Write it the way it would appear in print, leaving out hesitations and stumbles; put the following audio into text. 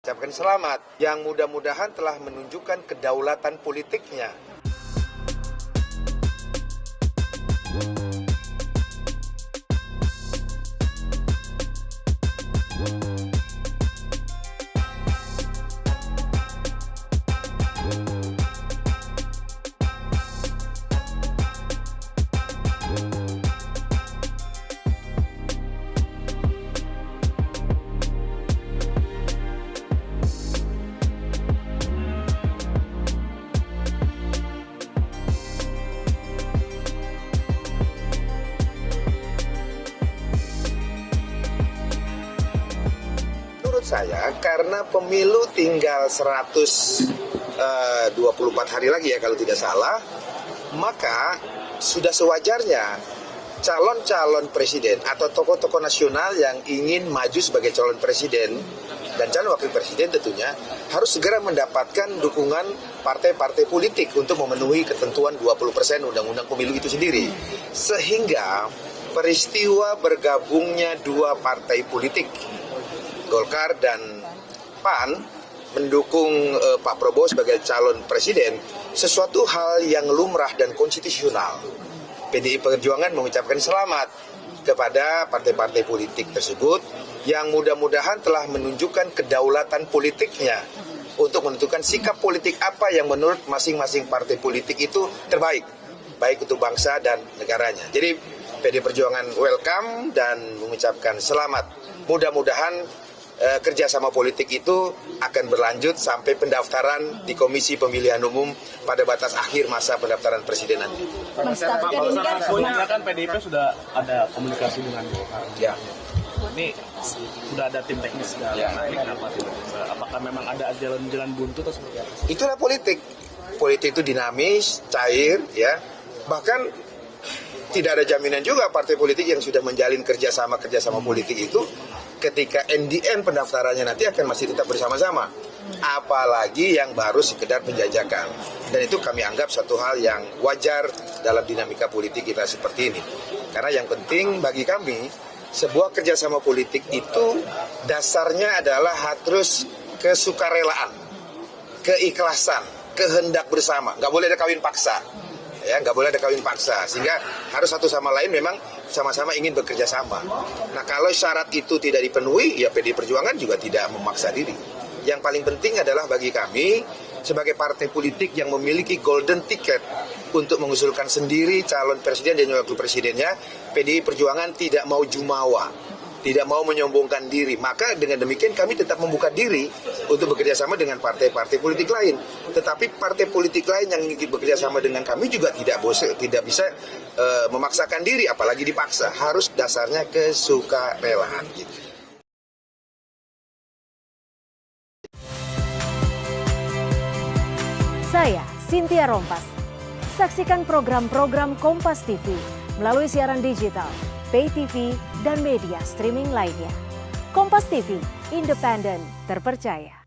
Ucapkan selamat yang mudah-mudahan telah menunjukkan kedaulatan politiknya. Menurut saya, karena pemilu tinggal 124 hari lagi ya kalau tidak salah, maka sudah sewajarnya calon-calon presiden atau tokoh-tokoh nasional yang ingin maju sebagai calon presiden dan calon wakil presiden tentunya harus segera mendapatkan dukungan partai-partai politik untuk memenuhi ketentuan 20% undang-undang pemilu itu sendiri. Sehingga peristiwa bergabungnya dua partai politik, Golkar dan PAN, mendukung Pak Prabowo sebagai calon presiden, sesuatu hal yang lumrah dan konstitusional. PDI Perjuangan mengucapkan selamat kepada partai-partai politik tersebut yang mudah-mudahan telah menunjukkan kedaulatan politiknya untuk menentukan sikap politik apa yang menurut masing-masing partai politik itu terbaik, baik untuk bangsa dan negaranya. Jadi PDI Perjuangan welcome dan mengucapkan selamat. Mudah-mudahan kerjasama politik itu akan berlanjut sampai pendaftaran di Komisi Pemilihan Umum pada batas akhir masa pendaftaran presiden nanti. Pak, kan PDIP sudah ada komunikasi dengan Golkar. Ya. Ini sudah ada tim teknis Ya. Apakah memang ada jalan buntu atau seperti apa? Itulah politik. Politik itu dinamis, cair, ya. Bahkan tidak ada jaminan juga partai politik yang sudah menjalin kerjasama politik itu ketika NDN pendaftarannya nanti akan masih tetap bersama-sama. Apalagi yang baru sekedar penjajakan. Dan itu kami anggap satu hal yang wajar dalam dinamika politik kita seperti ini. Karena yang penting bagi kami, sebuah kerjasama politik itu dasarnya adalah harus kesukarelaan, keikhlasan, kehendak bersama. Nggak boleh ada kawin paksa. Ya, nggak boleh ada kawin paksa, sehingga harus satu sama lain memang sama-sama ingin bekerja sama. Nah, kalau syarat itu tidak dipenuhi, ya PDI Perjuangan juga tidak memaksa diri. Yang paling penting adalah bagi kami, sebagai partai politik yang memiliki golden ticket untuk mengusulkan sendiri calon presiden dan wakil presidennya, PDI Perjuangan tidak mau jumawa, tidak mau menyombongkan diri. Maka dengan demikian kami tetap membuka diri untuk bekerja sama dengan partai-partai politik lain. Tetapi partai politik lain yang ingin bekerja sama dengan kami juga tidak bisa memaksakan diri, apalagi dipaksa. Harus dasarnya kesukarelaan. Gitu. Saya Cynthia Rompas. Saksikan program-program Kompas TV melalui siaran digital, pay TV, dan media streaming lainnya. Kompas TV, independen, terpercaya.